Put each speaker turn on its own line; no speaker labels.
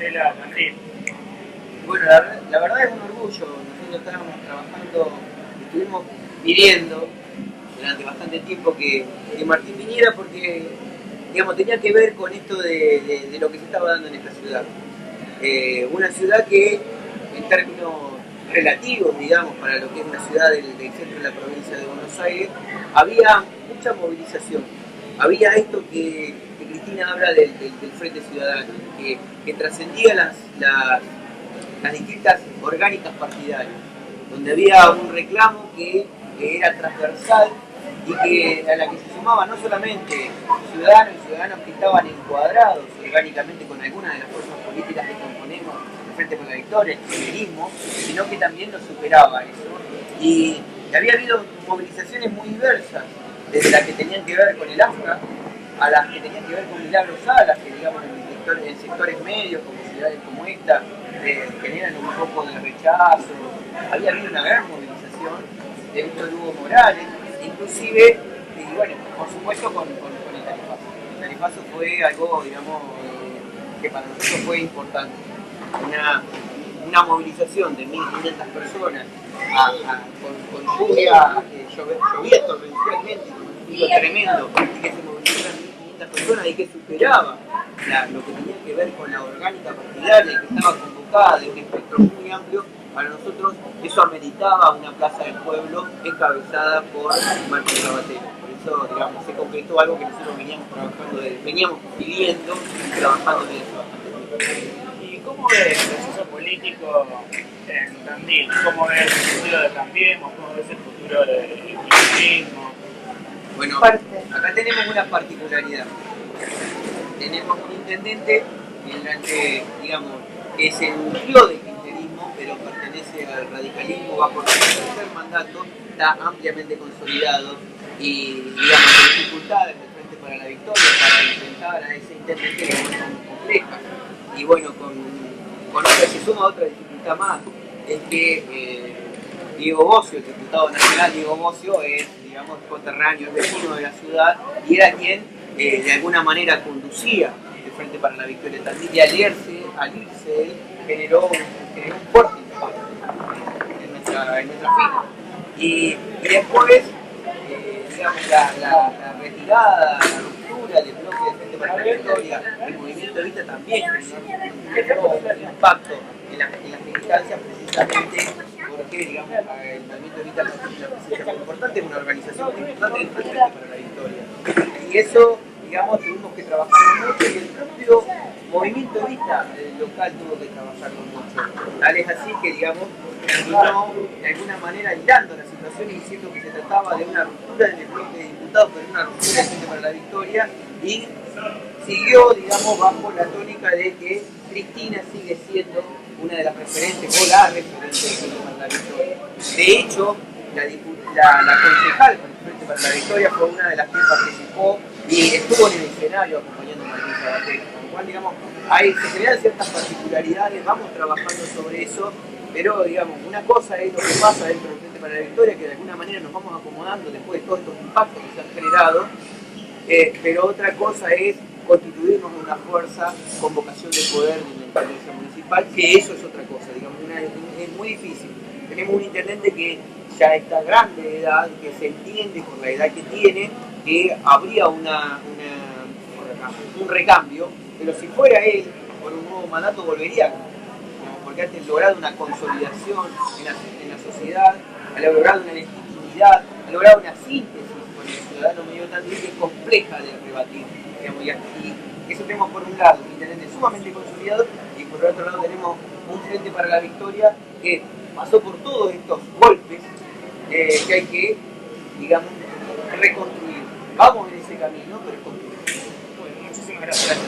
Marcela Tandil.
Bueno, la verdad es un orgullo. Nosotros estábamos trabajando, estuvimos pidiendo durante bastante tiempo que Martín viniera porque, digamos, tenía que ver con esto de lo que se estaba dando en esta ciudad. Una ciudad que, en términos relativos, digamos, para lo que es una ciudad del centro de la provincia de Buenos Aires, había mucha movilización. Había esto que Cristina habla del Frente Ciudadano, que trascendía las distintas orgánicas partidarias, donde había un reclamo que era transversal y a la que se sumaba no solamente ciudadanos y ciudadanas que estaban encuadrados orgánicamente con algunas de las fuerzas políticas que componemos el Frente por la Victoria, el kirchnerismo, sino que también nos superaba eso. Y había habido movilizaciones muy diversas, desde las que tenían que ver con el AFCA, a las que tenían que ver con Milagro Salas, que digamos en sectores medios, como ciudades como esta, generan un poco de rechazo. Había habido una gran movilización de Víctor Hugo Morales, inclusive, y bueno, por supuesto con el tarifazo. El tarifazo fue algo, digamos, que para nosotros fue importante. Una movilización de 1.500 personas con lluvia, llovía torrencialmente, con un frío tremendo, y que se movilizaran 1.500 personas y que superaba lo que tenía que ver con la orgánica partidaria y que estaba convocada de un espectro muy amplio. Para nosotros eso ameritaba una plaza del pueblo encabezada por Martín Sabatella. Por eso, digamos, se concretó algo que nosotros veníamos pidiendo y trabajando en eso bastante tiempo.
¿Y cómo ves el proceso político en Tandil? ¿Cómo ves el futuro de Cambiemos? ¿Cómo ves el futuro del kirchnerismo?
Bueno, acá tenemos una particularidad. Tenemos un intendente digamos, que se nutrió del kirchnerismo, pero pertenece al radicalismo, va por su tercer mandato, está ampliamente consolidado y, digamos, las dificultades del Frente para la Victoria para enfrentar a ese intendente que son complejas. Y bueno, se suma otra dificultad más, es que Diego Bossio, el diputado nacional Diego Bossio, es, digamos, coterráneo, es vecino de la ciudad y era quien de alguna manera conducía el Frente para la Victoria Tandil, y al irse él generó un fuerte impacto en nuestra fila. Y después, digamos, la retirada, la ruptura del bloque del Frente para la Victoria, el movimiento Evita también generó un impacto en las militancias, precisamente porque, digamos, el movimiento Evita es una presencia muy importante, es una organización muy importante dentro del Frente para la Victoria. Y eso, digamos, tuvimos que trabajar mucho, y el propio movimiento Evita local tuvo que trabajarlo mucho. Tal es así que, digamos, terminó de alguna manera aislando la situación y diciendo que se trataba de una ruptura en el bloque de diputados, pero una ruptura del Frente para la Victoria, y siguió, digamos, bajo la tónica de que Cristina sigue siendo una de las referentes, o la referente del Frente para la Victoria. De hecho, la concejal del Frente para la Victoria fue una de las que participó y estuvo en el escenario acompañando a Martín Sabatella. Con lo cual, digamos, se crean ciertas particularidades, vamos trabajando sobre eso, pero, digamos, una cosa es lo que pasa dentro del Frente para la Victoria, que de alguna manera nos vamos acomodando después de todos estos impactos que se han generado, pero otra cosa es constituirnos en una fuerza con vocación de poder en la intendencia municipal, que eso es otra cosa, digamos, es muy difícil. Tenemos un intendente que ya está grande de edad, que se entiende por la edad que tiene, que habría un recambio, pero si fuera él por un nuevo mandato volvería, porque ha logrado una consolidación en la sociedad, ha logrado una legitimidad, ha logrado una síntesis con el ciudadano medio Tandil que es compleja de rebatir, digamos, y eso tenemos por un lado un intendente sumamente consolidado, y por otro lado tenemos un Frente para la Victoria que pasó por todos estos golpes que hay que, digamos, reconstruir. Vamos en ese camino, pero es construir.
Bueno, muchísimas gracias.